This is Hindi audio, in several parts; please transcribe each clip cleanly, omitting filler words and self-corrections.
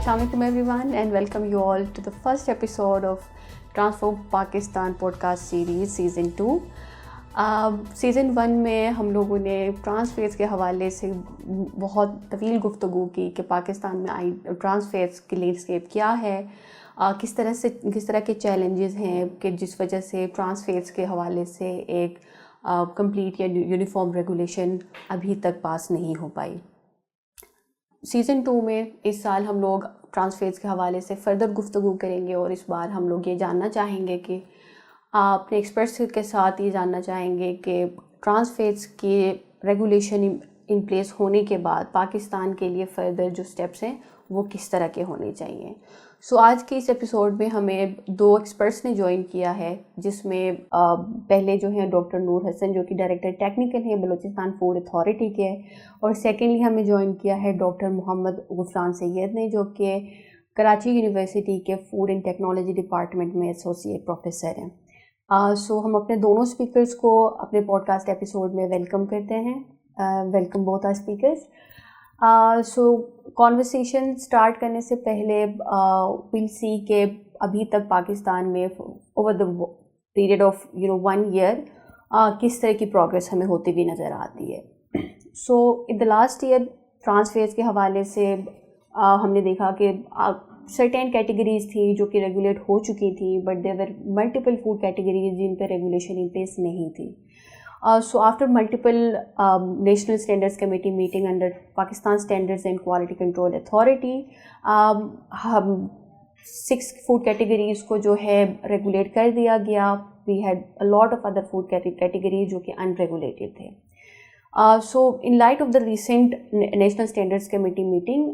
Assalamualaikum everyone and welcome you all to the first episode of Transform Pakistan podcast series season 2. Season 1 में हम लोगों ने ट्रांसफेयर्स के हवाले से बहुत तवील गुफ्तगू की कि पाकिस्तान में आई ट्रांसफेयर्स की लैंडस्केप क्या है, किस तरह के चैलेंजेस हैं कि जिस वजह से ट्रांसफेयर्स के हवाले से एक कंप्लीट या यूनिफॉर्म रेगुलेशन अभी तक पास नहीं हो पाई. सीज़न 2 में इस साल हम लोग ट्रांसफेयर्स के हवाले से फ़र्दर गुफ्तगू करेंगे और इस बार हम लोग ये जानना चाहेंगे कि अपने एक्सपर्ट्स के साथ ये जानना चाहेंगे कि ट्रांसफेयर्स के रेगुलेशन इन प्लेस होने के बाद पाकिस्तान के लिए फ़र्दर जो स्टेप्स हैं वो किस तरह के होने चाहिए. सो आज के इस एपिसोड में हमें 2 एक्सपर्ट्स ने ज्वाइन किया है, जिसमें पहले जो हैं डॉक्टर नूर हसन जो कि डायरेक्टर टेक्निकल हैं बलूचिस्तान फूड अथॉरिटी के, और सेकेंडली हमें ज्वाइन किया है डॉक्टर मोहम्मद गुफरान सैयद ने जो कि कराची यूनिवर्सिटी के फूड एंड टेक्नोलॉजी डिपार्टमेंट में एसोसिएट प्रोफेसर हैं. सो हम अपने दोनों स्पीकर्स को अपने पॉडकास्ट एपिसोड में वेलकम करते हैं. Welcome both our speakers. So conversation start करने से पहले विल सी के अभी तक पाकिस्तान में over the period of 1 year किस तरह की प्रोग्रेस हमें होती हुई नज़र आती है. सो इन द लास्ट ईयर ट्रांसफेयर्स के हवाले से हमने देखा कि सर्टेन कैटेगरीज थी जो कि रेगुलेट हो चुकी थी, but there were multiple food categories जिन पर रेगुलेशन इन प्लेस नहीं थी. So after multiple National Standards Committee meeting under Pakistan Standards and Quality Control Authority, हम 6 food categories को जो है regulate कर दिया गया. We had a lot of other food categories जो कि unregulated थे. So in light of the recent National Standards Committee meeting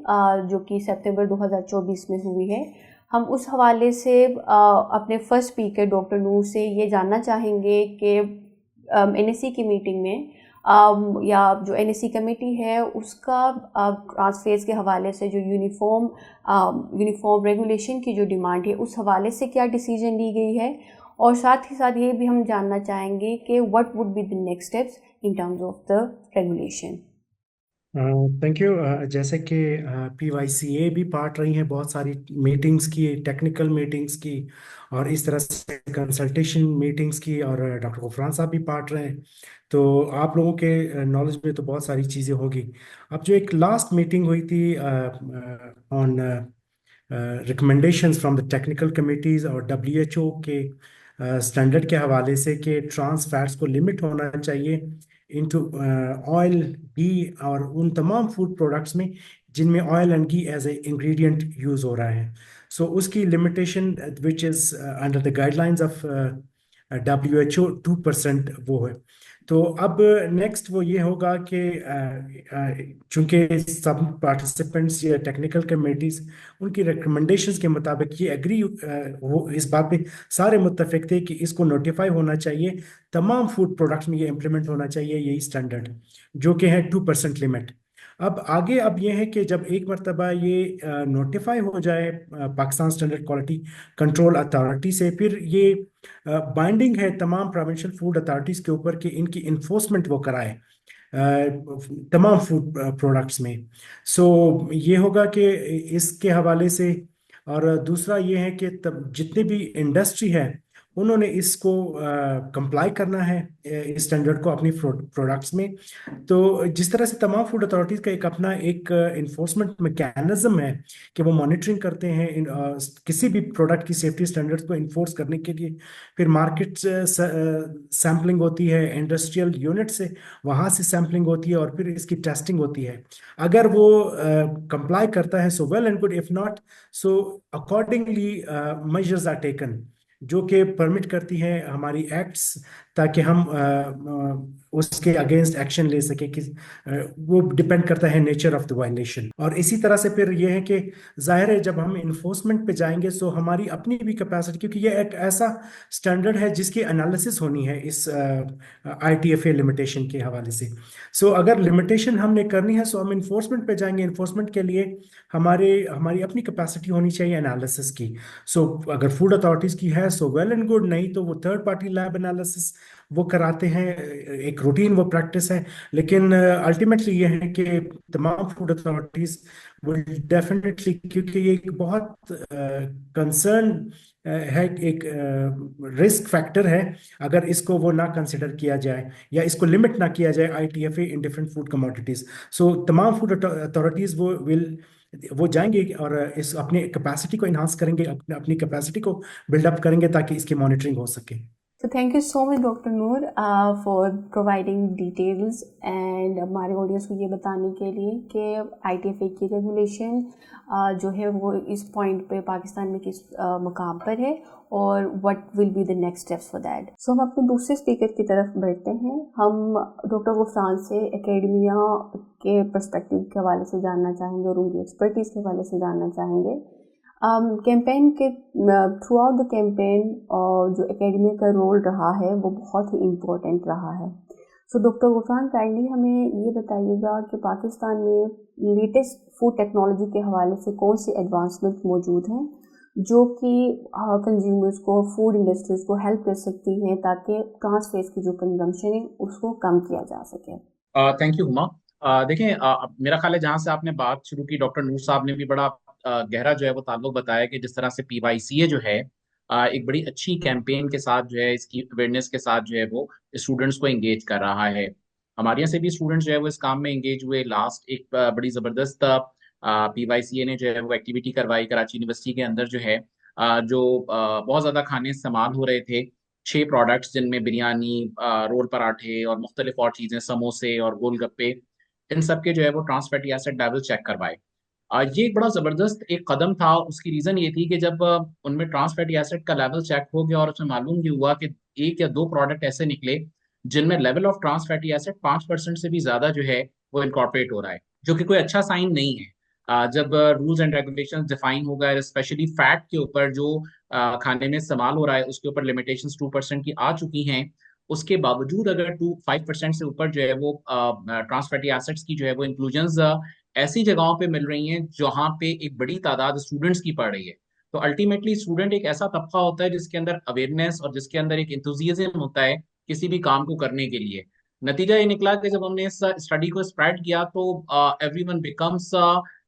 जो कि सितंबर 2024 में हुई है, हम उस हवाले से अपने फर्स्ट स्पीकर डॉक्टर नूर से ये जानना चाहेंगे कि NSE की मीटिंग में या जो NSE कमेटी है उसका ट्रांसफेयर्स के हवाले से जो यूनिफॉर्म रेगुलेशन की जो डिमांड है उस हवाले से क्या डिसीजन ली गई है, और साथ ही साथ ये भी हम जानना चाहेंगे कि what would be the next steps in terms of the regulation. Thank you. जैसे कि PYCA भी पार्ट रही हैं बहुत सारी मीटिंग्स की, टेक्निकल मीटिंग्स की, और इस तरह से कंसल्टेशन मीटिंग्स की, और डॉक्टर गुफरान साहब भी पार्ट रहे हैं, तो आप लोगों के नॉलेज में तो बहुत सारी चीज़ें होगी. अब जो एक लास्ट मीटिंग हुई थी on recommendations from the technical committees और WHO के स्टैंडर्ड के हवाले से कि ट्रांस फैट्स को लिमिट होना चाहिए इनटू ऑयल, घी और उन तमाम फूड प्रोडक्ट्स में जिनमें oil and ghee as a ingredient use हो रहा है. सो उसकी limitation which is under the guidelines of WHO 2% वो है. तो अब नेक्स्ट वो ये होगा कि चूंकि सब पार्टिसिपेंट्स या टेक्निकल कमेटीज उनकी रिकमेंडेशंस के मुताबिक ये एग्री वो इस बात पे सारे मुत्तफिक थे कि इसको नोटिफाई होना चाहिए, तमाम फूड प्रोडक्ट्स में ये इम्प्लीमेंट होना चाहिए यही स्टैंडर्ड जो कि है 2% लिमिट. अब आगे अब ये है कि जब एक मरतबा ये नोटिफाई हो जाए Pakistan standard quality control authority से, फिर ये बाइंडिंग है तमाम प्रोविंशियल फूड अथॉरिटीज़ के ऊपर कि इनकी इन्फोर्समेंट वो कराए तमाम फूड प्रोडक्ट्स में. सो ये होगा कि इसके हवाले से, और दूसरा ये है कि तब जितने भी इंडस्ट्री है उन्होंने इसको कंप्लाई करना है इस स्टैंडर्ड को अपनी प्रोडक्ट्स में. तो जिस तरह से तमाम फूड अथॉरिटीज़ का एक अपना एक इन्फोर्समेंट मैकेनिज्म है कि वो मॉनिटरिंग करते हैं किसी भी प्रोडक्ट की सेफ्टी स्टैंडर्ड्स को इन्फोर्स करने के लिए, फिर मार्केट सैम्पलिंग होती है, इंडस्ट्रियल यूनिट से वहाँ से सैम्पलिंग होती है, और फिर इसकी टेस्टिंग होती है. अगर वो कंप्लाई करता है so well and good, if not so accordingly measures are taken जो कि परमिट करती है हमारी एक्ट्स, ताकि हम उसके अगेंस्ट एक्शन ले सके कि वो डिपेंड करता है नेचर ऑफ द वायलेशन. और इसी तरह से फिर ये है कि जाहिर है जब हम इन्फोर्समेंट पे जाएंगे सो हमारी अपनी भी कैपेसिटी, क्योंकि ये एक ऐसा स्टैंडर्ड है जिसकी एनालिसिस होनी है इस ITFA लिमिटेशन के हवाले से. सो अगर लिमिटेशन हमने करनी है सो हम इन्फोर्समेंट पे जाएंगे. इन्फोर्समेंट के लिए हमारी अपनी कैपेसिटी होनी चाहिए एनालिसिस की. सो अगर फूड अथॉरिटीज़ की है सो वेल एंड गुड, नहीं तो वो थर्ड पार्टी लैब एनालिसिस वो कराते हैं एक रूटीन वो प्रैक्टिस है। लेकिन अल्टीमेटली ये है कि तमाम फूड अथॉरिटीज विल डेफिनेटली, क्योंकि ये एक बहुत कंसर्न है, एक रिस्क फैक्टर है अगर इसको वो ना कंसिडर किया जाए या इसको लिमिट ना किया जाए आईटीएफए इन डिफरेंट फूड कमोडिटीज। सो तमाम फूड अथॉरिटीज वो जाएंगे और इस अपनी कैपेसिटी को इन्हांस करेंगे, अपनी कैपेसिटी को बिल्डअप करेंगे ताकि इसकी मॉनिटरिंग हो सके। So thank you so much Dr. Noor for providing details and हमारे ऑडियंस को ये बताने के लिए कि ITFA की रेगुलेशन जो है वो इस पॉइंट पे पाकिस्तान में किस मकाम पर है और what will be the next steps for that. So हम अपने दूसरे स्पीकर की तरफ बढ़ते हैं। हम डॉक्टर गुफरान से एकेडमिया के पर्सपेक्टिव के हवाले से जानना चाहेंगे और उनकी एक्सपर्टीज़ के हवाले से जानना चाहेंगे। कैंपेन के थ्रू आउट द कैंपेन जो एकेडमी का रोल रहा है वो बहुत ही इम्पोर्टेंट रहा है। सो डॉक्टर गुफरान काइंडली हमें ये बताइएगा कि पाकिस्तान में लेटेस्ट फूड टेक्नोलॉजी के हवाले से कौन सी एडवांसमेंट मौजूद हैं जो कि कंज्यूमर्स को, फूड इंडस्ट्रीज को हेल्प कर सकती हैं ताकि ट्रांस फेस की जो कंजम्पशन है उसको कम किया जा सके। Thank you Huma. देखें, मेरा ख्याल है जहां से आपने बात शुरू की, डॉक्टर नूर साहब ने भी बड़ा गहरा जो है वो ताल्लुक बताया कि जिस तरह से पीवाईसीए जो है एक बड़ी अच्छी कैंपेन के साथ जो है, इसकी अवेयरनेस के साथ जो है वो स्टूडेंट्स को एंगेज कर रहा है। हमारे यहाँ से भी स्टूडेंट्स जो है वो इस काम में एंगेज हुए। लास्ट एक बड़ी जबरदस्त पीवाईसीए ने जो है वो एक्टिविटी करवाई कराची यूनिवर्सिटी के अंदर जो है, जो बहुत ज्यादा खाने इस्तेमाल हो रहे थे, 6 प्रोडक्ट्स जिनमें बिरयानी, रोल पराठे और मुख्तलिफ और चीजें, समोसे और गोलगप्पे, इन सब के जो है वो trans fatty acid level check करवाए। ये एक बड़ा जबरदस्त एक कदम था। उसकी रीजन ये थी कि जब उनमें ट्रांस फैटी एसिड का लेवल चेक हो गया और उसमें मालूम ये हुआ कि 1 या 2 प्रोडक्ट ऐसे निकले जिनमें level of trans fatty acid 5% से भी ज्यादा जो है वो इनकॉर्पोरेट हो रहा है, जो कि कोई अच्छा साइन नहीं है। जब रूल्स एंड रेगुलेशंस डिफाइन हो गए, स्पेशली फैट के ऊपर जो खाने में इस्तेमाल हो रहा है उसके ऊपर लिमिटेशंस 2% की आ चुकी हैं, उसके बावजूद अगर 5% से ऊपर जो है वो ट्रांस फैटी एसिड्स की जो है वो इंक्लूजन्स ऐसी जगहों पे मिल रही हैं जहां पे एक बड़ी तादाद स्टूडेंट्स की पड़ रही है। तो अल्टीमेटली स्टूडेंट एक ऐसा तबका होता है जिसके अंदर अवेयरनेस और जिसके अंदर एक इंथुजियाज्म होता है किसी भी काम को करने के लिए। नतीजा ये निकला कि जब हमने इस स्टडी को स्प्रेड किया तो एवरीवन बिकम्स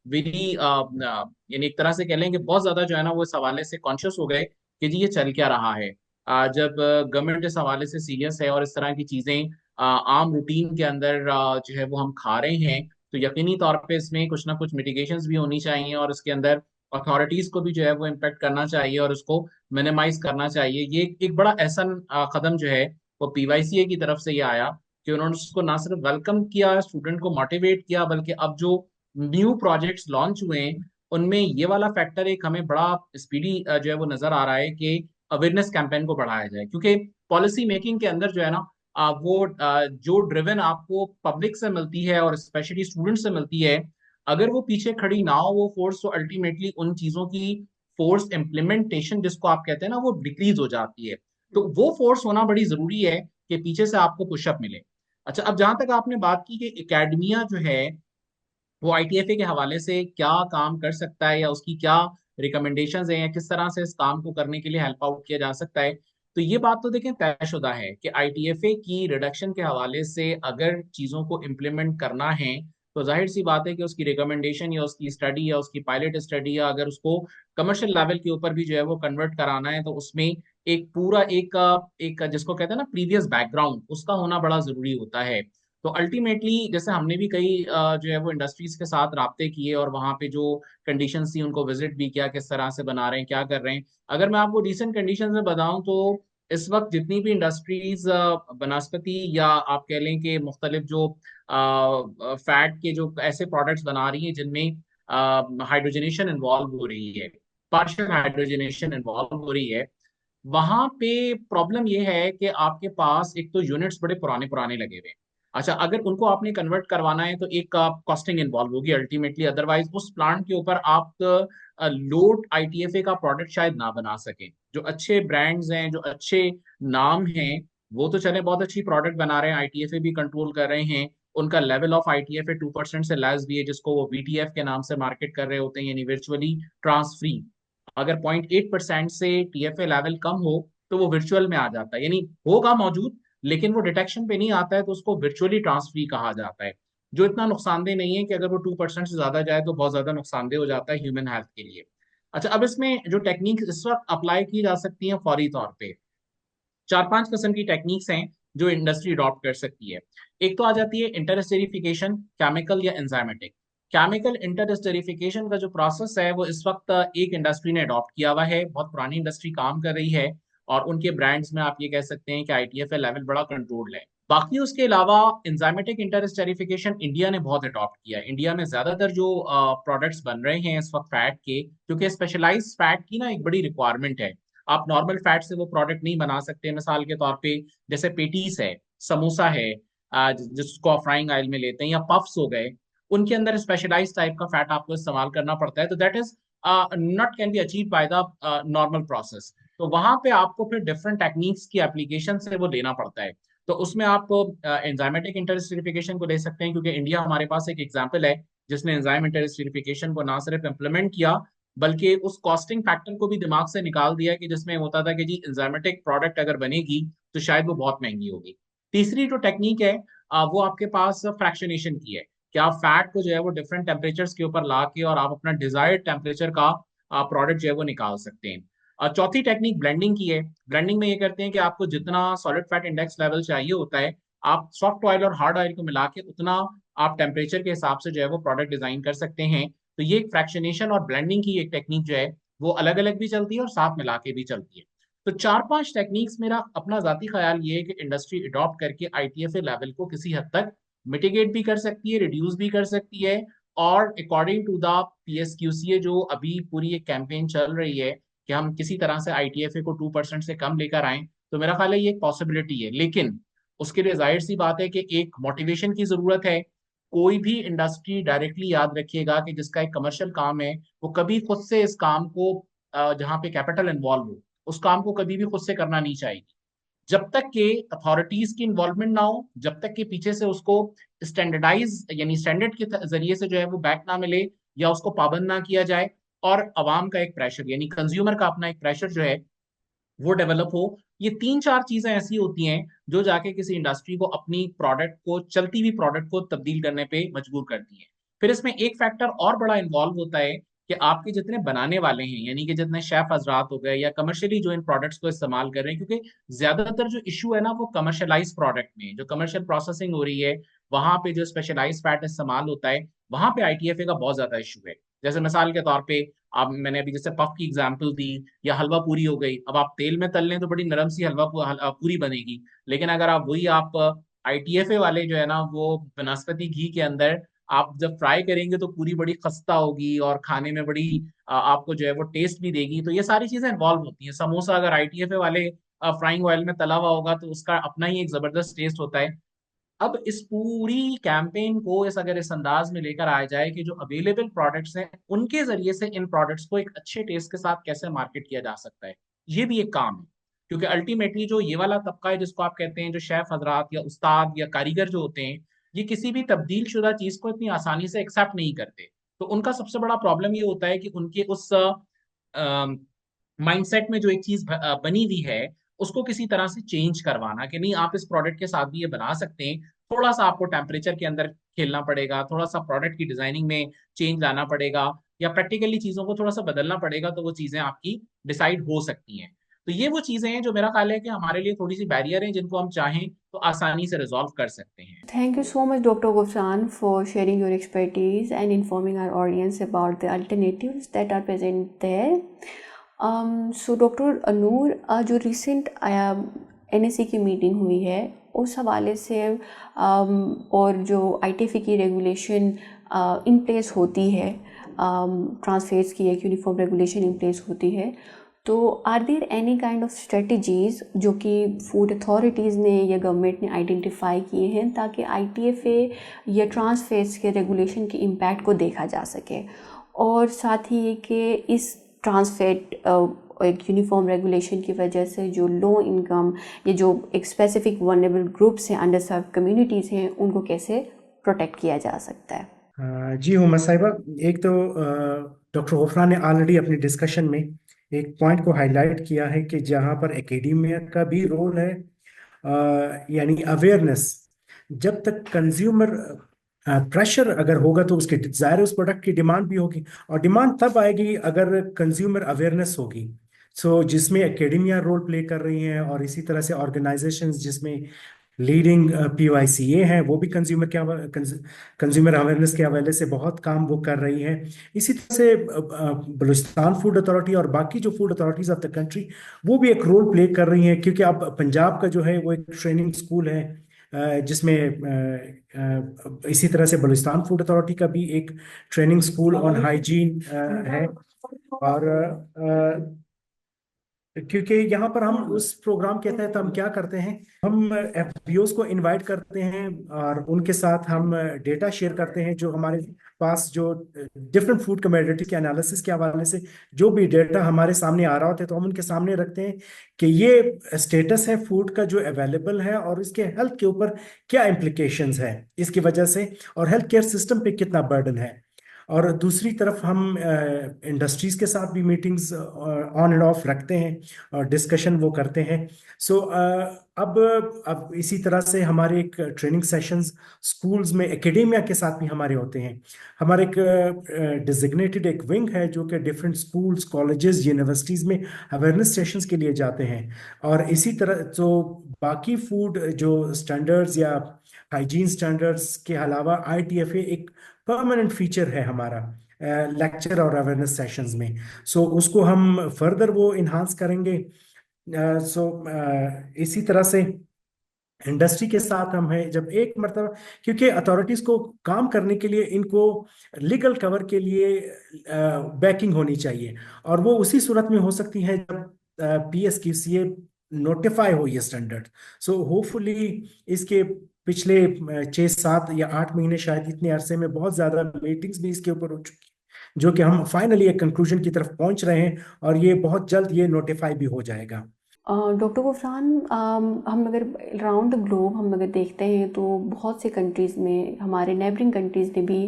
वेरी, यानी एक तरह से कह लें कि बहुत ज्यादा जो है ना वो इस हवाले से कॉन्शियस हो गए कि जी ये चल क्या रहा है। जब गवर्नमेंट इस हवाले से सीरियस है और इस तरह की चीजें आम रूटीन के अंदर जो है वो हम खा रहे हैं, तो यकीनी तौर पे इसमें कुछ ना कुछ मिटिगेशंस भी होनी चाहिए और इसके अंदर अथॉरिटीज को भी जो है वो इम्पेक्ट करना चाहिए और उसको मिनिमाइज करना चाहिए। ये एक बड़ा एहसन कदम जो है वो पीवाईसीए की तरफ से ये आया कि उन्होंने उसको ना सिर्फ वेलकम किया, स्टूडेंट को मोटिवेट किया, बल्कि अब जो न्यू प्रोजेक्ट्स लॉन्च हुए हैं उनमें ये वाला फैक्टर एक हमें बड़ा स्पीडी जो है वो नजर आ रहा है कि अवेयरनेस कैंपेन को बढ़ाया जाए। क्योंकि पॉलिसी मेकिंग के अंदर जो है ना वो जो ड्रिवन आपको पब्लिक से मिलती है और स्पेशली स्टूडेंट से मिलती है, अगर वो पीछे खड़ी ना हो वो फोर्स, तो अल्टीमेटली उन चीजों की फोर्स इम्प्लीमेंटेशन जिसको आप कहते हैं ना वो डिक्रीज हो जाती है। तो वो फोर्स होना बड़ी जरूरी है कि पीछे से आपको पुशअप मिले। अच्छा, अब जहां तक आपने बात की कि एकेडमिया जो है वो आईटीएफए के हवाले से क्या काम कर सकता है या उसकी क्या रिकमेंडेशंस हैं या किस तरह से इस काम को करने के लिए हेल्प आउट किया जा सकता है, तो ये बात तो देखें तयशुदा है कि आईटीएफए की रिडक्शन के हवाले से अगर चीज़ों को इम्प्लीमेंट करना है तो जाहिर सी बात है कि उसकी रिकमेंडेशन या उसकी स्टडी या उसकी पायलट स्टडी या अगर उसको कमर्शियल लेवल के ऊपर भी जो है वो कन्वर्ट कराना है तो उसमें एक पूरा एक जिसको कहते हैं ना प्रीवियस बैकग्राउंड, उसका होना बड़ा जरूरी होता है। तो अल्टीमेटली जैसे हमने भी कई जो है वो इंडस्ट्रीज के साथ राब्ते किए और वहाँ पे जो कंडीशंस थी उनको विजिट भी किया, किस तरह से बना रहे हैं, क्या कर रहे हैं। अगर मैं आपको रिसेंट कंडीशंस में बताऊं तो इस वक्त जितनी भी इंडस्ट्रीज बनस्पति या आप कह लें कि मुख्तलिफ जो फैट के जो ऐसे प्रोडक्ट्स बना रही हैं जिनमें हाइड्रोजनेशन इन्वॉल्व हो रही है, पार्शियल हाइड्रोजनेशन इन्वॉल्व हो रही है, वहां पे प्रॉब्लम ये है कि आपके पास एक तो यूनिट्स बड़े पुराने पुराने लगे हुए हैं। अच्छा, अगर उनको आपने कन्वर्ट करवाना है तो एक कॉस्टिंग इन्वॉल्व होगी अल्टीमेटली, अदरवाइज उस प्लांट के ऊपर आप लोड आईटीएफए का प्रोडक्ट शायद ना बना सके। जो अच्छे ब्रांड्स हैं, जो अच्छे नाम हैं, वो तो चले बहुत अच्छी प्रोडक्ट बना रहे हैं, आईटीएफए भी कंट्रोल कर रहे हैं, उनका लेवल ऑफ आईटीएफए 2% से लेस भी है, जिसको वो वीटीएफ के नाम से मार्केट कर रहे होते हैं, यानी वर्चुअली ट्रांस फ्री। अगर 0.8% से टीएफए लेवल कम हो तो वो वर्चुअल में आ जाता है, यानी होगा मौजूद लेकिन वो डिटेक्शन पे नहीं आता है तो उसको वर्चुअली ट्रांसफर कहा जाता है, जो इतना नुकसानदेह नहीं है कि अगर वो 2% से ज्यादा जाए तो बहुत ज्यादा नुकसानदेह हो जाता है ह्यूमन हेल्थ के लिए। अच्छा, अब इसमें जो टेक्निक इस वक्त अप्लाई की जा सकती है फौरी तौर पे, 4-5 किस्म की टेक्निक्स हैं जो इंडस्ट्री अडॉप्ट कर सकती है। एक तो आ जाती है इंटरस्टेरिफिकेशन, केमिकल या एंजाइमेटिक। केमिकल इंटरस्टेरिफिकेशन का जो प्रोसेस है वो इस वक्त एक इंडस्ट्री ने अडॉप्ट किया हुआ है, बहुत पुरानी इंडस्ट्री काम कर रही है, और उनके ब्रांड्स में आप ये कह सकते हैं कि आईटीएफए लेवल बड़ा कंट्रोल्ड है। बाकी उसके अलावा एंजाइमेटिक इंटरस्टेरिफिकेशन इंडिया ने बहुत अडॉप्ट किया है। इंडिया में ज्यादातर जो प्रोडक्ट्स बन रहे हैं इस वक्त फैट के, क्योंकि स्पेशलाइज्ड फैट की ना एक बड़ी रिक्वायरमेंट है, आप नॉर्मल फैट से वो प्रोडक्ट नहीं बना सकते। मिसाल के तौर पे जैसे पेटीज है, समोसा है, जिसको आप फ्राइंग ऑयल में लेते हैं, या पफ्स हो गए, उनके अंदर स्पेशलाइज टाइप का फैट आपको इस्तेमाल करना पड़ता है, तो that is not can be achieve by the normal process. तो वहां पे आपको फिर डिफरेंट टेक्निक्स की एप्लीकेशन से वो लेना पड़ता है। तो उसमें आप एंजाइमेटिक इंटरस्टेरिफिकेशन को ले सकते हैं, क्योंकि इंडिया हमारे पास एक एग्जाम्पल है जिसने एंजाइम इंटरस्टेरिफिकेशन को ना सिर्फ इम्प्लीमेंट किया बल्कि उस कॉस्टिंग फैक्टर को भी दिमाग से निकाल दिया कि जिसमें होता था कि जी एंजाइमेटिक प्रोडक्ट अगर बनेगी तो शायद वो बहुत महंगी होगी। तीसरी जो टेक्निक है वो आपके पास फ्रैक्शनेशन की है, कि आप फैट को जो है वो डिफरेंट टेम्परेचर्स के ऊपर ला के और आप अपना डिजायर्ड टेम्परेचर का प्रोडक्ट जो है वो निकाल सकते हैं। और चौथी टेक्निक ब्लेंडिंग की है। ब्लेंडिंग में ये करते हैं कि आपको जितना सॉलिड फैट इंडेक्स लेवल चाहिए होता है, आप सॉफ्ट ऑयल और हार्ड ऑयल को मिला के उतना आप टेम्परेचर के हिसाब से जो है वो प्रोडक्ट डिजाइन कर सकते हैं। तो ये एक फ्रैक्शनेशन और ब्लेंडिंग की एक टेक्निक जो है वो अलग अलग भी चलती है और साथ मिला के भी चलती है। तो 4-5 टेक्निक्स, मेरा अपना जाती ख्याल ये है कि इंडस्ट्री अडॉप्ट करके आईटीएफए लेवल को किसी हद तक मिटिगेट भी कर सकती है, रिड्यूस भी कर सकती है। और अकॉर्डिंग टू द पीएसक्यूसीए जो अभी पूरी एक कैंपेन चल रही है कि हम किसी तरह से आईटीएफए को 2% से कम लेकर आए, तो मेरा ख्याल है ये एक पॉसिबिलिटी है। लेकिन उसके लिए जाहिर सी बात है कि एक मोटिवेशन की जरूरत है। कोई भी इंडस्ट्री डायरेक्टली याद रखिएगा कि जिसका एक कमर्शियल काम है, वो कभी खुद से इस काम को जहाँ पे कैपिटल इन्वॉल्व हो, उस काम को कभी भी खुद से करना नहीं चाहेगी। जब तक के अथॉरिटीज की इन्वॉल्वमेंट ना हो, जब तक के पीछे से उसको स्टैंडर्डाइज यानी स्टैंडर्ड के जरिए से जो है वो बैक ना मिले या उसको पाबंद ना किया जाए, और अवाम का एक प्रेशर यानी कंज्यूमर का अपना एक प्रेशर जो है वो डेवलप हो, ये 3-4 चीजें ऐसी होती हैं जो जाके किसी इंडस्ट्री को अपनी प्रोडक्ट को, चलती हुई प्रोडक्ट को तब्दील करने पे मजबूर करती हैं। फिर इसमें एक फैक्टर और बड़ा इन्वॉल्व होता है कि आपके जितने बनाने वाले हैं, यानी कि जितने शेफ हजरात हो गए या कमर्शियली जो इन प्रोडक्ट्स को इस्तेमाल कर रहे हैं, क्योंकि ज्यादातर जो इशू है ना वो कमर्शलाइज प्रोडक्ट में, जो कमर्शियल प्रोसेसिंग हो रही है वहां पे जो स्पेशलाइज फैट इस्तेमाल होता है, वहां पे आईटीएफए का बहुत ज्यादा इशू है। जैसे मिसाल के तौर पे, आप मैंने अभी जैसे पफ की एग्जांपल दी, या हलवा पूरी हो गई, अब आप तेल में तल लें तो बड़ी नरम सी पूरी बनेगी, लेकिन अगर आप वही आप आईटीएफए वाले जो है ना वो वनस्पति घी के अंदर आप जब फ्राई करेंगे तो पूरी बड़ी खस्ता होगी और खाने में बड़ी आपको जो है वो टेस्ट भी देगी। तो ये सारी चीजें इन्वॉल्व होती हैं। समोसा अगर आईटीएफए वाले फ्राइंग ऑयल में तला हुआ होगा तो उसका अपना ही एक जबरदस्त टेस्ट होता है। अब इस पूरी कैंपेन को अगर इस अंदाज में लेकर आया जाए कि जो अवेलेबल प्रोडक्ट्स हैं उनके जरिए से इन प्रोडक्ट्स को एक अच्छे टेस्ट के साथ कैसे मार्केट किया जा सकता है, ये भी एक काम है। क्योंकि अल्टीमेटली जो ये वाला तबका है जिसको आप कहते हैं जो शेफ हजरात या उस्ताद या कारीगर जो होते हैं, ये किसी भी तब्दील शुदा चीज को इतनी आसानी से एक्सेप्ट नहीं करते। तो उनका सबसे बड़ा प्रॉब्लम ये होता है कि उनके उस माइंडसेट में जो एक चीज बनी हुई है उसको किसी तरह से चेंज करवाना, कि नहीं आप इस प्रोडक्ट के साथ भी ये बना सकते हैं, थोड़ा सा आपको टेम्परेचर के अंदर खेलना पड़ेगा, थोड़ा सा प्रोडक्ट की डिजाइनिंग में चेंज लाना पड़ेगा, या प्रैक्टिकली चीजों को थोड़ा सा बदलना पड़ेगा, तो वो चीजें आपकी डिसाइड हो सकती हैं। तो ये वो चीजें हैं जो मेरा ख्याल है कि हमारे लिए थोड़ी सी बैरियर हैं, जिनको हम चाहें तो आसानी से रिजॉल्व कर सकते हैं। Thank you so much, Dr. Gufran, for sharing your expertise and informing our audience about the alternatives that are present there. So, Dr. Noor, जो recent NSE की मीटिंग हुई है उस हवाले से और जो ITFE की रेगुलेशन इन प्लेस होती है, ट्रांसफेट्स की एक यूनिफॉर्म रेगुलेशन इन प्लेस होती है, तो are there any kind of strategies जो कि फूड अथॉरिटीज़ ने या गवर्नमेंट ने आइडेंटिफाई किए हैं ताकि आईटीएफए या ट्रांसफेट्स के रेगुलेशन के इम्पैक्ट को देखा जा सके, और साथ ही ये कि इस ट्रांसफेट एक यूनिफॉर्म रेगुलेशन की वजह से जो लो इनकम या जो एक स्पेसिफिक वनरेबल ग्रुप्स हैं, अंडर सर्व कम्युनिटीज़ हैं, उनको कैसे प्रोटेक्ट किया जा सकता है। जी हुमा साहिबा, एक तो डॉक्टर गफरान ने ऑलरेडी अपनी डिस्कशन में एक पॉइंट को हाईलाइट किया है कि जहाँ पर एकेडेमिया का भी रोल है यानी अवेयरनेस, जब तक कंज्यूमर प्रेशर अगर होगा तो उसके जाहिर है उस प्रोडक्ट की डिमांड भी होगी, और डिमांड तब आएगी अगर कंज्यूमर अवेयरनेस होगी। सो जिसमें एकेडमिया रोल प्ले कर रही हैं, और इसी तरह से ऑर्गेनाइजेशंस जिसमें लीडिंग PYCA हैं, वो भी कंज्यूमर अवेयरनेस के हवाले से बहुत काम वो कर रही हैं। इसी तरह से बलूचिस्तान फूड अथॉरिटी और बाकी जो food authorities of the country वो भी एक रोल प्ले कर रही हैं, क्योंकि अब पंजाब का जो है वो एक ट्रेनिंग स्कूल है, जिसमें इसी तरह से बलूचिस्तान फूड अथॉरिटी का भी एक ट्रेनिंग स्कूल ऑन हाइजीन है। और क्योंकि यहाँ पर हम उस प्रोग्राम के तहत हम क्या करते हैं, हम FBOs को इनवाइट करते हैं और उनके साथ हम डेटा शेयर करते हैं, जो हमारे पास जो डिफरेंट फूड कमोडिटी के एनालिसिस के हवाले से जो भी डेटा हमारे सामने आ रहा होता है, तो हम उनके सामने रखते हैं कि ये स्टेटस है फूड का जो अवेलेबल है, और इसके हेल्थ के ऊपर क्या इम्प्लीकेशंस है इसकी वजह से, और हेल्थ केयर सिस्टम पे कितना बर्डन है। और दूसरी तरफ हम इंडस्ट्रीज के साथ भी मीटिंग्स ऑन एंड ऑफ रखते हैं और डिस्कशन वो करते हैं। सो अब इसी तरह से हमारे एक ट्रेनिंग सेशंस स्कूल्स में एकेडेमिया के साथ भी हमारे होते हैं। हमारे एक डिजिग्नेटेड एक विंग है जो कि डिफरेंट स्कूल्स, कॉलेजेस, यूनिवर्सिटीज में अवेयरनेस सेशंस के लिए जाते हैं। और इसी तरह तो बाकी फूड जो स्टैंडर्ड्स या हाइजीन स्टैंडर्ड्स के अलावा ITFA एक परमानेंट फीचर है हमारा लेक्चर और अवेयरनेस सेशंस में। सो उसको हम फर्दर वो इन्हांस करेंगे। सो इसी तरह से इंडस्ट्री के साथ हम हैं, जब एक मरतबा, क्योंकि अथॉरिटीज को काम करने के लिए इनको लीगल कवर के लिए बैकिंग होनी चाहिए, और वो उसी सूरत में हो सकती है जब PSQCA नोटिफाई हो ये स्टैंडर्ड। सो होपफुली इसके पिछले 6, 7 या 8 महीने, शायद इतने अरसे में बहुत ज्यादा मीटिंग्स भी इसके ऊपर हो चुकी हैं, जो कि हम फाइनली एक कंक्लूजन की तरफ पहुंच रहे हैं, और ये बहुत जल्द ये नोटिफाई भी हो जाएगा। डॉक्टर गुफरान, हम अगर राउंड द ग्लोब हम अगर देखते हैं तो बहुत से कंट्रीज़ में, हमारे नेबरिंग कंट्रीज़ ने भी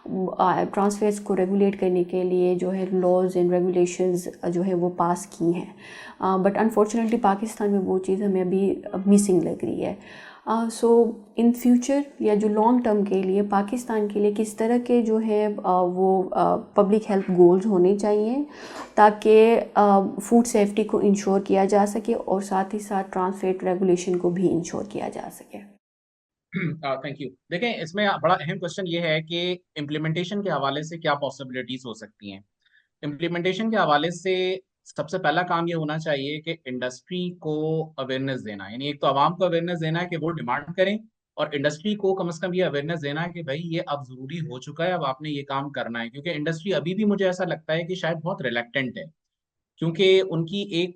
ट्रांस फेट्स को रेगुलेट करने के लिए जो है लॉज एंड रेगुलेशंस जो है वो पास की हैं, बट अनफॉर्चुनेटली पाकिस्तान में वो चीज़ हमें अभी मिसिंग लग रही है। सो इन फ्यूचर या जो लॉन्ग टर्म के लिए पाकिस्तान के लिए किस तरह के जो है वो पब्लिक हेल्थ गोल्स होने चाहिए ताकि फूड सेफ्टी को इंश्योर किया जा सके और साथ ही साथ ट्रांस फैट रेगुलेशन को भी इंश्योर किया जा सके? Thank you. देखें, इसमें बड़ा अहम क्वेश्चन ये है कि इम्प्लीमेंटेशन के हवाले से क्या पॉसिबिलिटीज हो सकती हैं। इम्प्लीमेंटेशन के हवाले से सबसे पहला काम ये होना चाहिए कि इंडस्ट्री को अवेयरनेस देना, यानी एक तो आवाम को अवेयरनेस देना है कि वो डिमांड करें, और इंडस्ट्री को कम से कम ये अवेयरनेस देना है कि भाई ये अब जरूरी हो चुका है, अब आपने ये काम करना है। क्योंकि इंडस्ट्री अभी भी, मुझे ऐसा लगता है कि शायद बहुत रिलेक्टेंट है, क्योंकि उनकी एक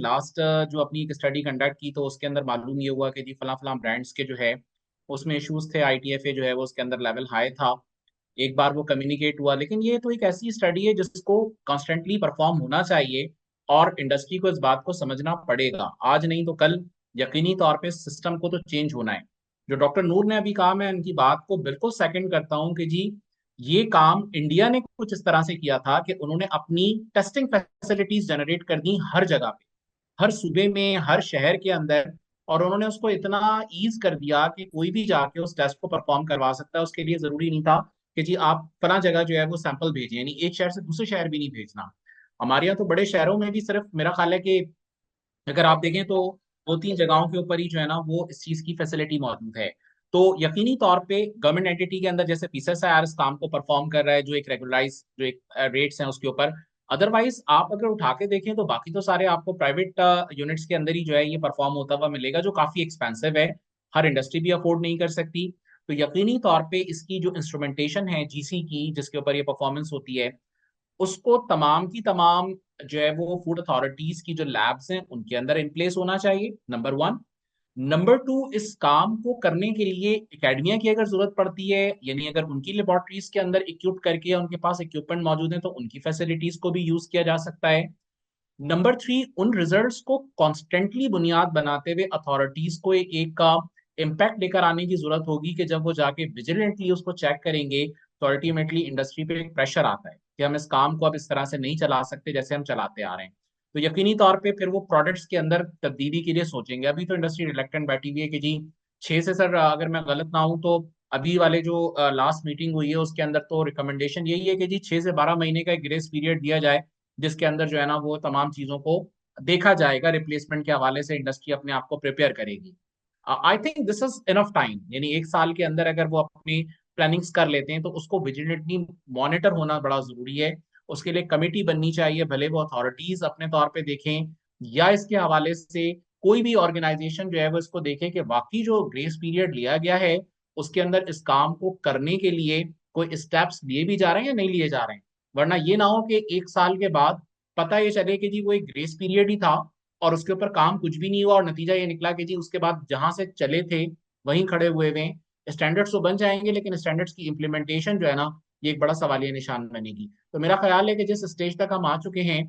लास्ट जो अपनी एक स्टडी कंडक्ट की, तो उसके अंदर मालूम ये हुआ कि जी फला फला ब्रांड्स के जो है उसमें इश्यूज थे, ITFA जो है वो उसके अंदर लेवल हाई था। एक बार वो कम्युनिकेट हुआ, लेकिन ये तो एक ऐसी स्टडी है जिसको कॉन्स्टेंटली परफॉर्म होना चाहिए, और इंडस्ट्री को इस बात को समझना पड़ेगा। आज नहीं तो कल यकीनी तौर पे सिस्टम को तो चेंज होना है। जो डॉक्टर नूर ने अभी कहा, मैं उनकी बात को बिल्कुल सेकंड करता हूँ कि जी ये काम इंडिया ने कुछ इस तरह से किया था कि उन्होंने अपनी टेस्टिंग फैसिलिटीज जनरेट कर दी हर जगह पे, हर सूबे में, हर शहर के अंदर। और उन्होंने उसको इतना ईज कर दिया कि कोई भी जाके उस टेस्ट को परफॉर्म करवा सकता है। उसके लिए जरूरी नहीं था कि जी आप फला जगह जो है वो सैंपल भेजें, यानी एक शहर से दूसरे शहर भी नहीं भेजना। हमारे यहाँ तो बड़े शहरों में भी सिर्फ मेरा ख्याल है कि अगर आप देखें तो 2-3 जगहों के ऊपर ही जो है ना वो इस चीज की फैसिलिटी मौजूद है। तो यकीनी तौर पे गवर्नमेंट एंटिटी के अंदर जैसे PCSIR इस काम को परफॉर्म कर रहा है, जो एक रेगुलराइज जो एक रेट्स हैं उसके ऊपर। अदरवाइज आप अगर उठा के देखें तो बाकी तो सारे आपको प्राइवेट यूनिट्स के अंदर ही जो है ये परफॉर्म होता हुआ मिलेगा, जो काफी एक्सपेंसिव है, हर इंडस्ट्री भी अफोर्ड नहीं कर सकती। तो यकीनी तौर पे इसकी जो इंस्ट्रूमेंटेशन है GC की, जिसके ऊपर ये परफॉर्मेंस होती है, उसको तमाम की तमाम जो है वो फूड अथॉरिटीज की जो लैब्स हैं उनके अंदर इन प्लेस होना चाहिए, नंबर 1। नंबर 2, इस काम को करने के लिए एकेडमिया की अगर जरूरत पड़ती है, यानी अगर उनकी लेबोरेटरीज के अंदर इक्विप करके उनके पास इक्विपमेंट मौजूद है तो उनकी फैसिलिटीज को भी यूज किया जा सकता है। नंबर 3, उन रिजल्ट्स को कॉन्स्टेंटली बुनियाद बनाते हुए अथॉरिटीज को एक का इम्पैक्ट लेकर आने की जरूरत होगी कि जब वो जाके विजिलेंटली उसको चेक करेंगे तो अल्टीमेटली इंडस्ट्री पे एक प्रेशर आता है कि हम इस काम को अब इस तरह से नहीं चला सकते जैसे हम चलाते आ रहे हैं। तो यकीनी तौर पे फिर वो प्रोडक्ट्स के अंदर तब्दीली के लिए सोचेंगे। अभी तो इंडस्ट्री रिलक्टेंट बैठी हुई है कि जी 6 से सर, अगर मैं गलत ना हूं तो अभी वाले जो लास्ट मीटिंग हुई है उसके अंदर तो रिकमेंडेशन यही है कि जी 6 से 12 महीने का एक ग्रेस पीरियड दिया जाए, जिसके अंदर जो है ना वो तमाम चीजों को देखा जाएगा, रिप्लेसमेंट के हवाले से इंडस्ट्री अपने आप को प्रिपेयर करेगी। I think this is enough time, यानी 1 साल के अंदर अगर वो अपनी प्लानिंग्स कर लेते हैं तो उसको विजिलेंटली मॉनिटर होना बड़ा जरूरी है। उसके लिए कमेटी बननी चाहिए, भले वो अथॉरिटीज अपने तौर पे देखें या इसके हवाले से कोई भी ऑर्गेनाइजेशन जो है वो इसको देखे कि वाकई जो ग्रेस पीरियड लिया गया है उसके अंदर इस काम को करने के लिए कोई स्टेप्स लिए भी जा रहे हैं या नहीं लिए जा रहे हैं। वरना ये ना हो कि 1 साल के बाद पता ये चले कि जी वो एक ग्रेस पीरियड ही था और उसके ऊपर काम कुछ भी नहीं हुआ, और नतीजा ये निकला कि जी उसके बाद जहां से चले थे वहीं खड़े हुए हुए। स्टैंडर्ड्स तो बन जाएंगे लेकिन स्टैंडर्ड्स की इम्प्लीमेंटेशन जो है ना ये एक बड़ा सवालिया निशान बनेगी। तो मेरा ख्याल है कि जिस स्टेज तक हम आ चुके हैं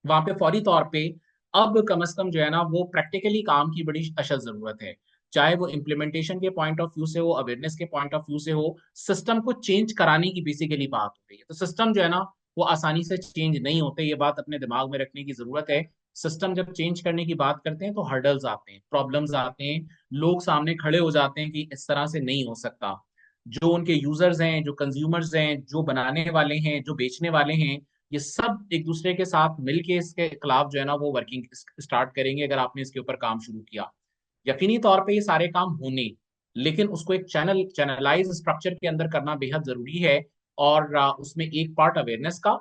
वहां पे फौरी तौर पे अब कम से कम जो है ना वो प्रैक्टिकली काम की बड़ी अशद जरूरत है। चाहे वो इम्प्लीमेंटेशन के पॉइंट ऑफ व्यू से हो, अवेयरनेस के पॉइंट ऑफ व्यू से हो, सिस्टम को चेंज कराने की बेसिकली बात हो रही है। तो सिस्टम जो है ना वो आसानी से चेंज नहीं होते, ये बात अपने दिमाग में रखने की जरूरत है। सिस्टम जब चेंज करने की बात करते हैं तो हर्डल्स आते हैं, प्रॉब्लम्स आते हैं, लोग सामने खड़े हो जाते हैं कि इस तरह से नहीं हो सकता। जो उनके यूजर्स हैं, जो कंज्यूमर्स हैं, जो बनाने वाले हैं, जो बेचने वाले हैं, ये सब एक दूसरे के साथ मिलके इसके खिलाफ जो है ना वो वर्किंग स्टार्ट करेंगे अगर आपने इसके ऊपर काम शुरू किया। यकीनी तौर पे ये सारे काम होने, लेकिन उसको एक चैनलाइज स्ट्रक्चर के अंदर करना बेहद जरूरी है। और उसमें एक पार्ट अवेयरनेस का,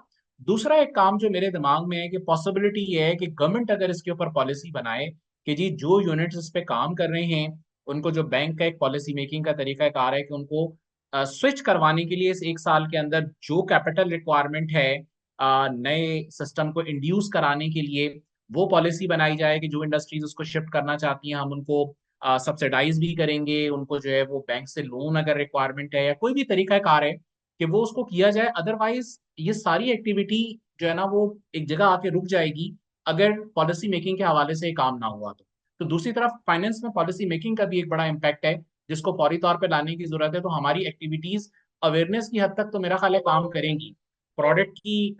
दूसरा एक काम जो मेरे दिमाग में है कि पॉसिबिलिटी ये है कि गवर्नमेंट अगर इसके ऊपर पॉलिसी बनाए कि जी जो यूनिट्स इस पे काम कर रहे हैं उनको, जो बैंक का एक पॉलिसी मेकिंग का तरीका कार है कि उनको स्विच करवाने के लिए इस 1 साल के अंदर जो कैपिटल रिक्वायरमेंट है नए सिस्टम को इंड्यूस कराने के लिए, वो पॉलिसी बनाई जाए कि जो इंडस्ट्रीज उसको शिफ्ट करना चाहती हैं हम उनको सब्सिडाइज भी करेंगे, उनको जो है वो बैंक से लोन अगर रिक्वायरमेंट है या कोई भी तरीका कार है कि वो उसको किया जाए। अदरवाइज ये सारी एक्टिविटी जो है ना वो एक जगह आके रुक जाएगी अगर पॉलिसी मेकिंग के हवाले से काम ना हुआ तो दूसरी तरफ फाइनेंस में पॉलिसी मेकिंग का भी एक बड़ा इम्पैक्ट है जिसको फौरी तौर पर लाने की जरूरत है। तो हमारी एक्टिविटीज अवेयरनेस की हद तक तो मेरा ख्याल है काम करेंगी, प्रोडक्ट की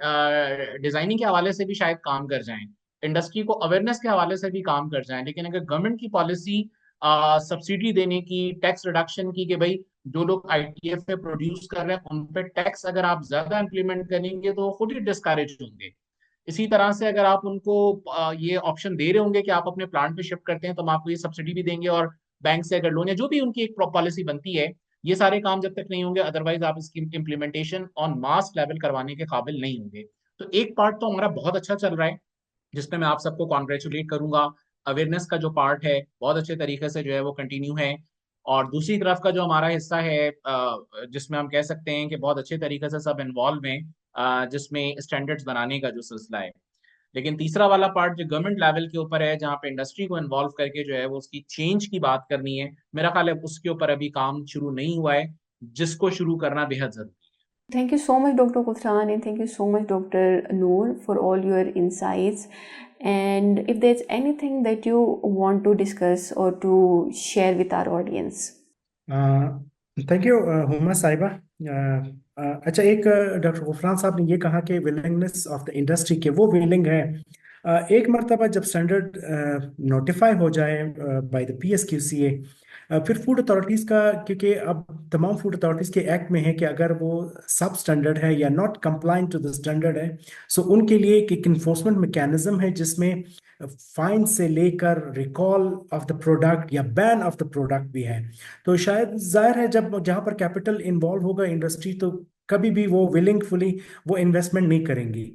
डिजाइनिंग के हवाले से भी शायद काम कर जाएं, इंडस्ट्री को अवेयरनेस के हवाले से भी काम कर जाएं। लेकिन अगर गवर्नमेंट की पॉलिसी सब्सिडी देने की, टैक्स रिडक्शन की, कि भाई जो लोग आईटीएफ में प्रोड्यूस कर रहे हैं उन पे टैक्स अगर आप ज्यादा इंप्लीमेंट करेंगे तो खुद ही डिस्करेज होंगे। इसी तरह से अगर आप उनको ये ऑप्शन दे रहे होंगे कि आप अपने प्लांट पे शिफ्ट करते हैं तो हम आपको ये सब्सिडी भी देंगे, और बैंक से अगर लोन या जो भी उनकी एक पॉलिसी बनती है, ये सारे काम जब तक नहीं होंगे अदरवाइज आप इसकी इम्प्लीमेंटेशन ऑन मास लेवल करवाने के काबिल नहीं होंगे। तो एक पार्ट तो हमारा बहुत अच्छा चल रहा है जिसमें मैं आप सबको कॉन्ग्रेचुलेट करूंगा। अवेयरनेस का जो पार्ट है बहुत अच्छे तरीके से जो है वो कंटिन्यू है। और दूसरी तरफ का जो हमारा हिस्सा है जिसमें हम कह सकते हैं कि बहुत अच्छे तरीके से सब इन्वॉल्व हैं, जिसमें स्टैंडर्ड्स बनाने का जो सिलसिला है। लेकिन तीसरा वाला पार्ट जो गवर्नमेंट लेवल के ऊपर है जहाँ पे इंडस्ट्री को इन्वॉल्व करके जो है वो उसकी चेंज की बात करनी है, मेरा ख्याल है उसके ऊपर अभी काम शुरू नहीं हुआ है, जिसको शुरू करना बेहद जरूरी है। Thank you so much, Dr. Kufran, and thank you so much, Dr. Noor, for all your insights. And if there's anything that you want to discuss or to share with our audience. Thank you Huma साहिबा। अच्छा, एक डॉक्टर गुफरान साहब ने ये कहा कि विलिंगनेस ऑफ द इंडस्ट्री के वो विलिंग है। एक मरतबा जब स्टैंडर्ड नोटिफाई हो जाए बाय द PSQCA, फिर फूड अथॉरिटीज़ का, क्योंकि अब तमाम फूड अथॉरिटीज़ के एक्ट में है कि अगर वो सब स्टैंडर्ड है या not compliant to the standard है, सो उनके लिए एक इन्फोर्समेंट मैकेनिज्म है जिसमें फाइन से लेकर रिकॉल ऑफ द प्रोडक्ट या बैन ऑफ द प्रोडक्ट भी है। तो शायद जाहिर है जब जहाँ पर कैपिटल इन्वॉल्व होगा इंडस्ट्री, तो कभी भी वो विलिंगफुली वो इन्वेस्टमेंट नहीं करेंगी।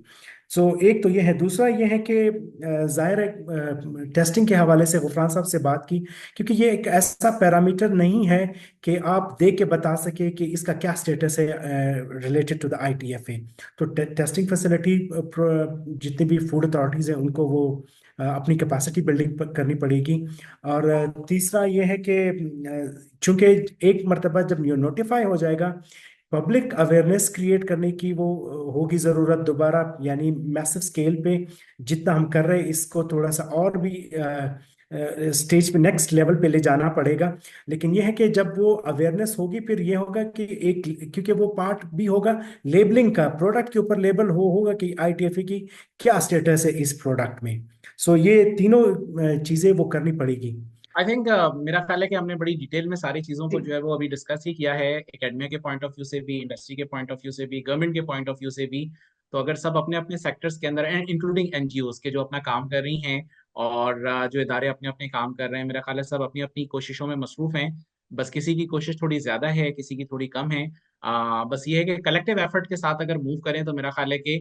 सो एक तो ये है। दूसरा ये है कि जाहिर है टेस्टिंग के हवाले से गुफरान साहब से बात की, क्योंकि ये एक ऐसा पैरामीटर नहीं है कि आप देख के बता सके कि इसका क्या स्टेटस है रिलेटेड टू द ITFA। तो टेस्टिंग फैसिलिटी जितनी भी फूड अथॉरिटीज़ हैं उनको वो अपनी कैपेसिटी बिल्डिंग करनी पड़ेगी। और तीसरा ये है कि चूंकि एक मरतबा जब नोटिफाई हो जाएगा, पब्लिक अवेयरनेस क्रिएट करने की वो होगी ज़रूरत दोबारा, यानी मैसिव स्केल पे जितना हम कर रहे हैं इसको थोड़ा सा और भी स्टेज पे नेक्स्ट लेवल पे ले जाना पड़ेगा। लेकिन यह है कि जब वो अवेयरनेस होगी फिर ये होगा कि एक, क्योंकि वो पार्ट भी होगा लेबलिंग का, प्रोडक्ट के ऊपर लेबल होगा कि ITFE की क्या स्टेटस है इस प्रोडक्ट में। सो ये तीनों चीजें वो करनी पड़ेगी। आई थिंक मेरा ख्याल है कि हमने बड़ी डिटेल में सारी चीज़ों को जो है वो अभी डिस्कस ही किया है, एकेडमिया के पॉइंट ऑफ व्यू से भी, इंडस्ट्री के पॉइंट ऑफ व्यू से भी, गवर्नमेंट के पॉइंट ऑफ व्यू से भी। तो अगर सब अपने अपने सेक्टर्स के अंदर, इंक्लूडिंग NGOs के जो अपना काम कर रही हैं, और जो इदारे अपने अपने काम कर रहे हैं, मेरा ख्याल है सब अपनी अपनी कोशिशों में मसरूफ हैं। बस किसी की कोशिश थोड़ी ज्यादा है, किसी की थोड़ी कम है। बस ये है कि कलेक्टिव एफर्ट के साथ अगर मूव करें तो मेरा ख्याल है कि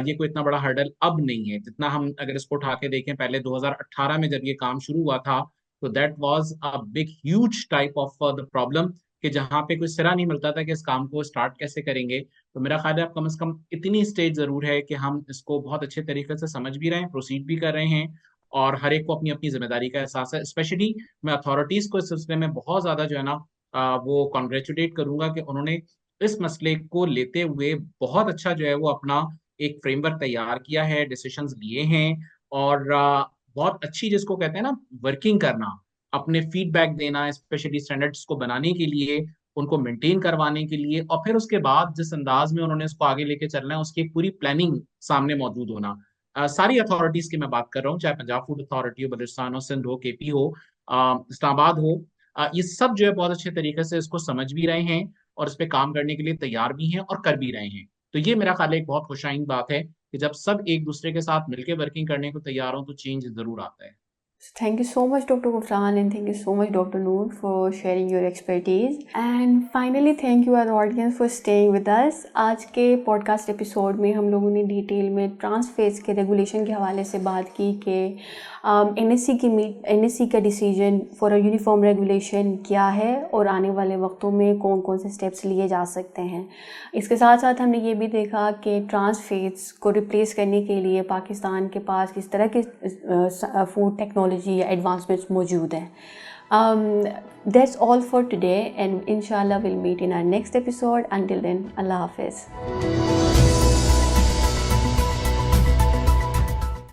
ये कोई इतना बड़ा हर्डल अब नहीं है जितना हम अगर इसको उठा के देखें पहले 2018 में जब ये काम शुरू हुआ था। तो that was a big huge type of the problem, कि जहाँ पे कोई सिरा नहीं मिलता था कि इस काम को स्टार्ट कैसे करेंगे। तो मेरा ख्याल है अब कम से कम इतनी स्टेज जरूर है कि हम इसको बहुत अच्छे तरीके से समझ भी रहे हैं, प्रोसीड भी कर रहे हैं, और हर एक को अपनी अपनी जिम्मेदारी का एहसास है। स्पेशली मैं अथॉरिटीज को इस सिलसिले में बहुत ज्यादा जो है ना वो कॉन्ग्रेचुलेट करूंगा कि उन्होंने इस मसले को लेते हुए बहुत अच्छा जो है वो अपना एक फ्रेमवर्क तैयार किया है, डिसीजंस लिए हैं, और बहुत अच्छी जिसको कहते हैं ना वर्किंग करना, अपने फीडबैक देना, स्पेशली स्टैंडर्ड्स को बनाने के लिए, उनको मेंटेन करवाने के लिए, और फिर उसके बाद जिस अंदाज में उन्होंने इसको आगे लेके चलना है उसकी एक पूरी प्लानिंग सामने मौजूद होना। सारी अथॉरिटीज की मैं बात कर रहा हूँ, चाहे पंजाब फूड अथॉरिटी हो, बलूचिस्तान हो, सिंध हो, KP हो, इस्लामाबाद हो, ये सब जो है बहुत अच्छे तरीके से इसको समझ भी रहे हैं और इस पे काम करने के लिए तैयार भी हैं और कर भी रहे हैं। तो ये मेरा ख्याल है एक बहुत खुशाइन बात है कि जब सब एक दूसरे के साथ मिलकर वर्किंग करने को तैयार हो तो चेंज जरूर आता है। Thank you so much, Dr. Gufran, and thank you so much, Dr. Noor, for sharing your expertise. And finally, thank you our audience for staying with us. आज के पॉडकास्ट एपिसोड में हम लोगों ने डिटेल में ट्रांसफेज के रेगुलेशन के हवाले से बात की कि NSE का decision for a uniform regulation क्या है और आने वाले वक्तों में कौन कौन से स्टेप्स लिए जा सकते हैं। इसके साथ साथ हमने ये भी देखा कि ट्रांसफेज को रिप्लेस करने के लिए पाकिस्तान के पास किस तरह की फूड टेक्नोलॉजी या एडवांसमेंट्स मौजूद हैं। That's all for today, and inshallah we'll meet in our next episode. Until then, Allah Hafiz.